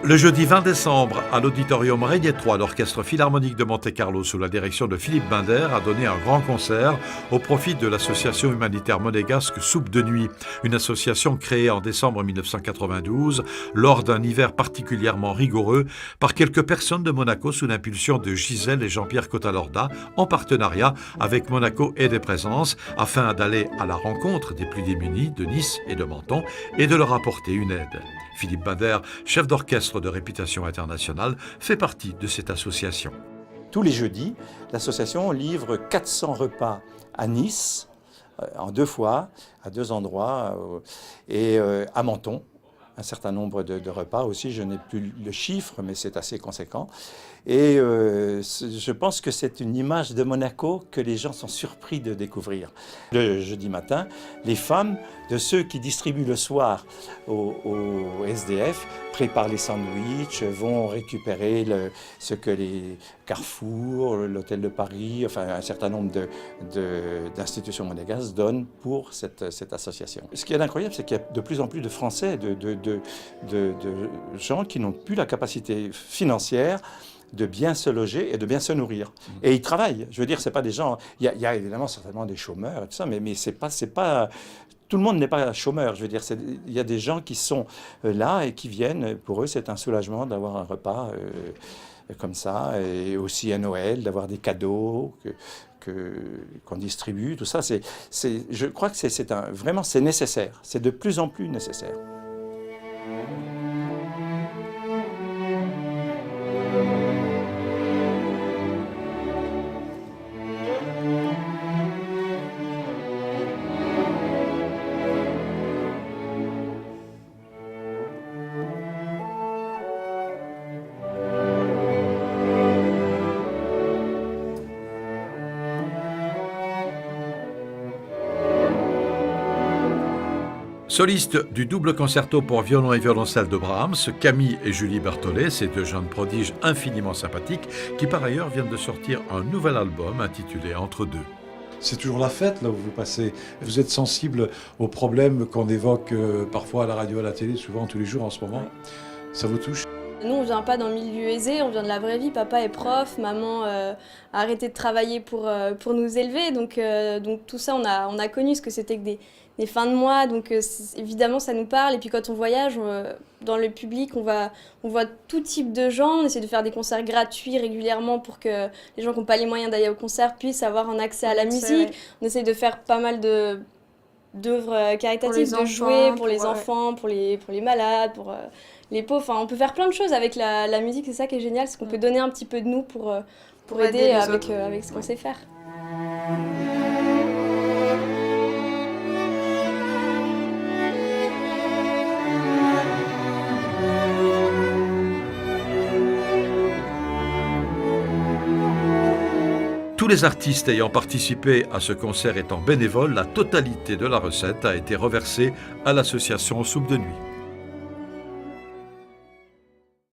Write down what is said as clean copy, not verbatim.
Le jeudi 20 décembre, à l'auditorium Régnier 3, l'Orchestre Philharmonique de Monte-Carlo, sous la direction de Philippe Binder, a donné un grand concert au profit de l'association humanitaire monégasque Soupe de Nuit, une association créée en décembre 1992, lors d'un hiver particulièrement rigoureux, par quelques personnes de Monaco sous l'impulsion de Gisèle et Jean-Pierre Cotalorda, en partenariat avec Monaco et des Présences, afin d'aller à la rencontre des plus démunis de Nice et de Menton et de leur apporter une aide. Philippe Binder, chef d'orchestre de réputation internationale, fait partie de cette association. Tous les jeudis, l'association livre 400 repas à Nice, en 2 fois, à 2 endroits, et à Menton. Un certain nombre de repas aussi, je n'ai plus le chiffre, mais c'est assez conséquent. Et je pense que c'est une image de Monaco que les gens sont surpris de découvrir. Le jeudi matin, les femmes de ceux qui distribuent le soir au SDF préparent les sandwichs, vont récupérer ce que les Carrefour, l'Hôtel de Paris, enfin un certain nombre d'institutions monégasques donnent pour cette association. Ce qui est incroyable, c'est qu'il y a de plus en plus de Français, de gens qui n'ont plus la capacité financière de bien se loger et de bien se nourrir. Et ils travaillent. Je veux dire, c'est pas des gens... Il y a évidemment certainement des chômeurs et tout ça, mais c'est pas tout le monde n'est pas chômeur. Je veux dire, il y a des gens qui sont là et qui viennent. Pour eux, c'est un soulagement d'avoir un repas comme ça, et aussi à Noël, d'avoir des cadeaux qu'on distribue. Tout ça, je crois que vraiment, c'est nécessaire. C'est de plus en plus nécessaire. Solistes du double concerto pour violon et violoncelle de Brahms, Camille et Julie Berthollet, ces 2 jeunes prodiges infiniment sympathiques, qui par ailleurs viennent de sortir un nouvel album intitulé Entre deux. C'est toujours la fête là où vous passez. Vous êtes sensible aux problèmes qu'on évoque parfois à la radio, à la télé, souvent tous les jours en ce moment. Ça vous touche ? Nous, on vient pas d'un milieu aisé, on vient de la vraie vie. Papa est prof, maman a arrêté de travailler pour nous élever. Donc tout ça, on a connu ce que c'était que des fins de mois. Donc évidemment, ça nous parle. Et puis quand on voyage, dans le public, on voit tout type de gens. On essaie de faire des concerts gratuits régulièrement pour que les gens qui n'ont pas les moyens d'aller au concert puissent avoir un accès à la musique. Ouais. On essaie de faire pas mal d'œuvres caritatives, de jouer pour les enfants, pour les malades, pour les pauvres. Enfin, on peut faire plein de choses avec la musique, c'est ça qui est génial, c'est qu'on peut donner un petit peu de nous pour aider avec ce qu'on sait faire. Tous les artistes ayant participé à ce concert étant bénévoles, la totalité de la recette a été reversée à l'association Soupe de Nuit.